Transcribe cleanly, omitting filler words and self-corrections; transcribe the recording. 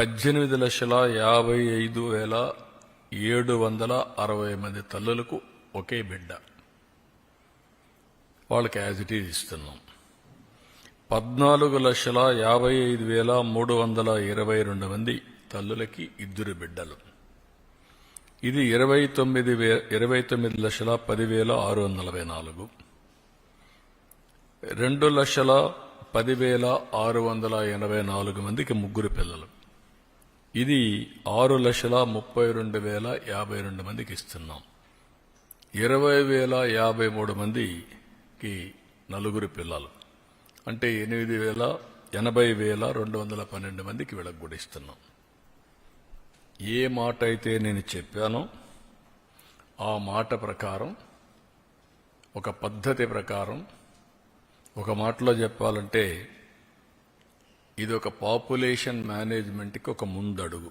18,55,760 మంది తల్లులకు ఒకే బిడ్డ, వాళ్ళకి యాజ్ ఇట్ ఈజ్ ఇస్తున్నాం. 14,55,322 మంది తల్లులకి 2 బిడ్డలు, ఇది 29,10,644. 2,10,684 మందికి 3 పిల్లలు, ఇది 6,32,052 మందికి ఇస్తున్నాం. 20,053 మందికి 4 పిల్లలు, అంటే 80,212 మందికి వీళ్ళకి కూడా ఇస్తున్నాం. ఏ మాట అయితే నేను చెప్పానో ఆ మాట ప్రకారం, ఒక పద్ధతి ప్రకారం, ఒక మాటలో చెప్పాలంటే ఇది ఒక పాపులేషన్ మేనేజ్మెంట్కి ఒక ముందడుగు.